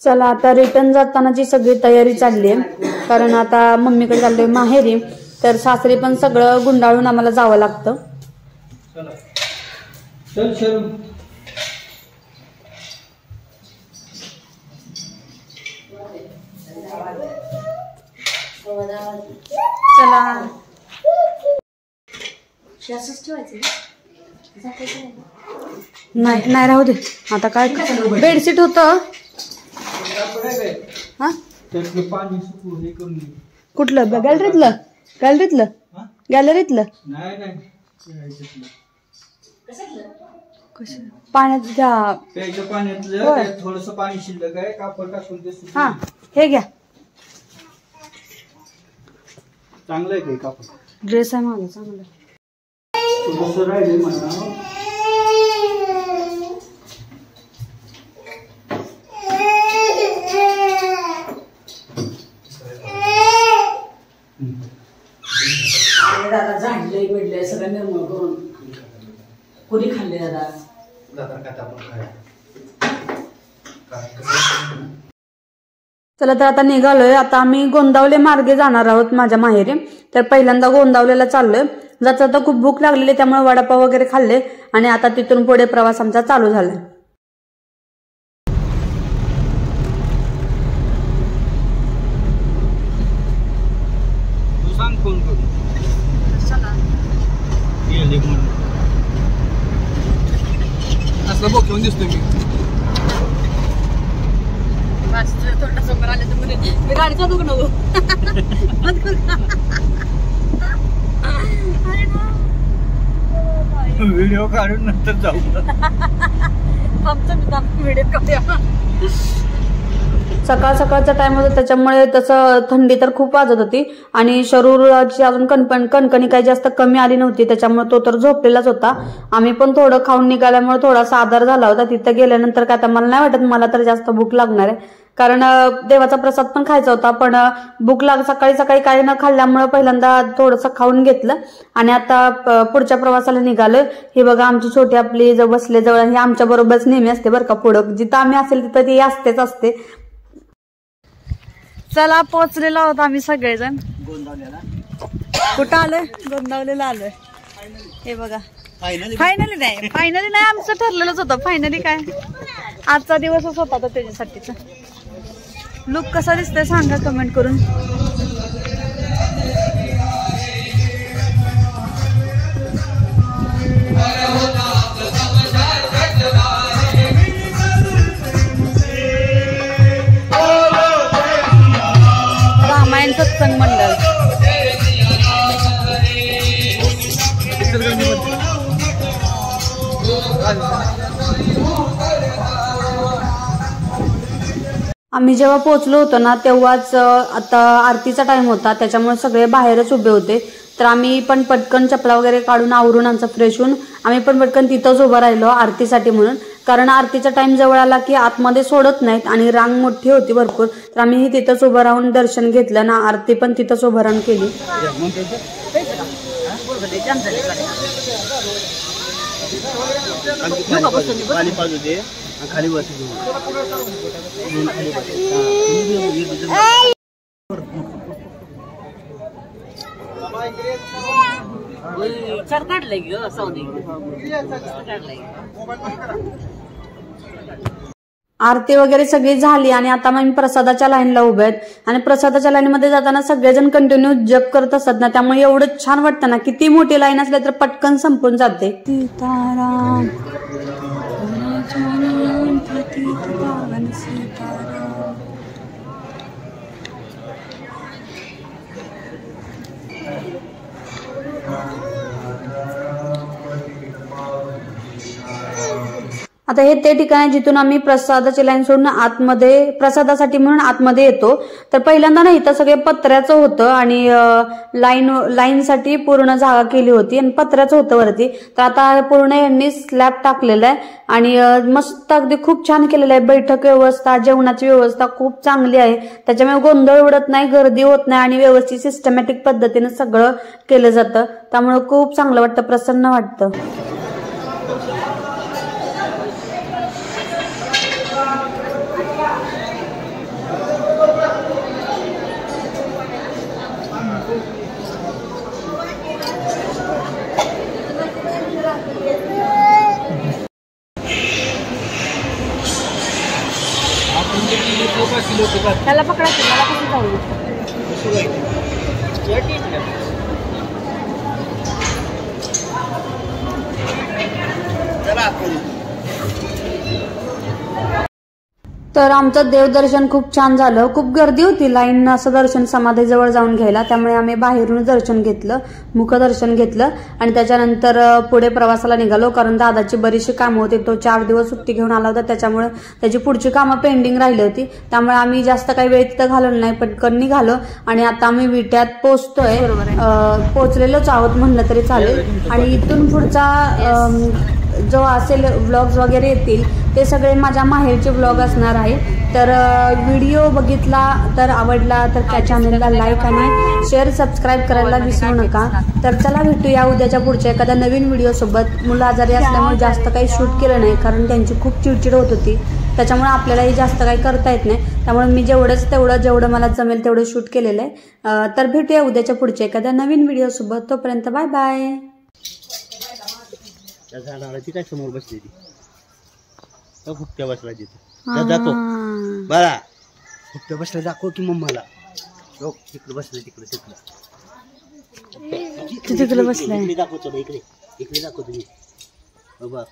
चला आता रिटर्न जातानाची सगळी तयारी चालली आहे, कारण आता मम्मीकडे चाललोय माहेरी, तर सासरी पण सगळं गुंडाळून आम्हाला जावं लागतं. चला नाही राहू दे आता. काय बेडशीट होतं हा कुठलं गॅलरीतलं पाण्यात घ्या. थोडस पाणी शिल्लक आहे, कापड टाकून हा हे घ्या. चांगलं आहे कापड. ड्रेस आहे माझा चांगला. दादा झाडले बिडले सगळं निर्मळ करून कोणी खाल्ले दादा. चला तर आता निघालोय. आता आम्ही गोंदावले मार्गे जाणार आहोत माझ्या माहेरी. तर पहिल्यांदा गोंदावलेला चाललोय. जाता जाता खूप भूक लागलेली, त्यामुळे वडापाव वगैरे खाल्ले आणि आता तिथून पुढे प्रवास आमचा चालू झालाय. फोन करू असं बघून दिसतो मी. तोंडासमोर आले तर मी गाडी चालू नको. व्हिडिओ काढून नंतर जाऊ. व्हिडिओ काढूया. सकाळ सकाळचा टाइम होता, त्याच्यामुळे तसं थंडी तर खूप वाजत होती आणि शरीराची अजून कणकणी काही जास्त कमी आली नव्हती, त्याच्यामुळे तो तर झोपलेलाच होता. आम्ही पण थोडं खाऊन निघाल्यामुळे थोडासा आधार झाला होता. तिथं गेल्यानंतर काय आता मला नाही वाटत मला तर जास्त भूक लागणार आहे, कारण देवाचा प्रसाद पण खायचा होता. पण भूक सकाळी सकाळी काही न खाल्ल्यामुळे पहिल्यांदा थोडंसं खाऊन घेतलं आणि आता पुढच्या प्रवासाला निघालोय. हे बघा आमची छोटी आपली जवळ बसले जवळ, हे आमच्या बरोबरच नेहमी असते बरं का. पुढं जिथं आम्ही असेल तिथं ती असते. चला पोहोचलेलो आहोत आम्ही सगळेजण गोंदावलेला. कुठं आलोय? गोंदावलेला आलोय. हे बघा फायनली नाही आमचं ठरलेलंच होतं. फायनली काय आजचा दिवसच होता तो त्याच्यासाठीचा. लुक कसा दिसतोय सांगा कमेंट करून. रामायण सत्संग मंडळ. आम्ही जेव्हा पोहोचलो होतो ना तेव्हाच आता आरतीचा टाइम होता, त्याच्यामुळे सगळे बाहेरच उभे होते. तर आम्ही पण पटकन चपला वगैरे काढून आवरून आमचं फ्रेश होऊन आम्ही पण पटकन तिथंच उभं राहिलो आरतीसाठी म्हणून, कारण आरतीचा टाइम जवळ आला की आतमध्ये सोडत नाहीत आणि रांग मोठी होती भरपूर. तर आम्ही तिथंच उभं राहून दर्शन घेतलं ना, आरती पण तिथंच उभं राहून केली. खाली बस काढलंय ग सौदी काढलंय. आरती वगैरे सगळी झाली आणि आता मग प्रसादाच्या लाईनला उभे आहेत. आणि प्रसादाच्या लाईनमध्ये जाताना सगळेजण कंटिन्यू जप करत असतात ना, त्यामुळे एवढं छान वाटतं ना. किती मोठी लाईन असल्या तर पटकन संपून जाते. सीताराम आता हे ते ठिकाण आहे जिथून आम्ही प्रसादाची लाईन सोडून आतमध्ये प्रसादासाठी म्हणून आतमध्ये येतो. तर पहिल्यांदा ना इथं सगळे पत्र्याचं होतं आणि लाईनसाठी पूर्ण जागा केली होती आणि पत्र्याचं होतं वरती. तर आता पूर्ण यांनी स्लॅब टाकलेला आहे आणि मस्त अगदी खूप छान केलेलं आहे. बैठक व्यवस्था, जेवणाची व्यवस्था खूप चांगली आहे. त्याच्यामुळे गोंधळ उडत नाही, गर्दी होत नाही आणि व्यवस्थित सिस्टमॅटिक पद्धतीने सगळं केलं जातं. त्यामुळे खूप चांगलं वाटतं, प्रसन्न वाटतं. त्याला पकडायचं मला कसं जाऊ तर आमचं देवदर्शन खूप छान झालं. खूप गर्दी होती, लाईन असं दर्शन समाधीजवळ जाऊन घ्यायला. त्यामुळे आम्ही बाहेरून दर्शन घेतलं, मुखदर्शन घेतलं आणि त्याच्यानंतर पुढे प्रवासाला निघालो. कारण दादाची बरीचशी कामं होती. तो 4 दिवस सुट्टी घेऊन आला होता, त्याच्यामुळे त्याची पुढची कामं पेंडिंग राहिली होती. त्यामुळे आम्ही जास्त काही वेळ तिथं घालवलं नाही, पटकन निघालो आणि आता आम्ही विट्यात पोहोचतोय. पोहोचलेलोच आहोत म्हणलं तरी चालेल. आणि इथून पुढचा जो असेल व्लॉग्स वगैरे येतील ते सगळे माझ्या माहेरचे व्लॉग असणार आहे. तर व्हिडिओ बघितला तर आवडला तर त्या चॅनलला लाईक आणि शेअर सबस्क्राईब करायला विसरू नका. तर चला भेटूया उद्याच्या पुढच्या एखाद्या नवीन व्हिडिओसोबत. मुलं आजारी असल्यामुळे जास्त काही शूट केलं नाही, कारण त्यांची खूप चिडचिड होत होती. त्याच्यामुळे आपल्यालाही जास्त काही करता येत नाही. त्यामुळे मी जेवढं मला जमेल तेवढं शूट केलेलं आहे. तर भेटूया उद्याच्या पुढच्या एखाद्या नवीन व्हिडिओसोबत. तोपर्यंत बाय बाय. त्या झाडाला ती काय समोर बसली ती फुकट्या बसला तिथे जातो बाळा फुकट्या बसला दाखव की मम्माला. तिकडे बसलं तिकडे बसलाय दाखवतो इकडे दाखव तुम्ही बाबा.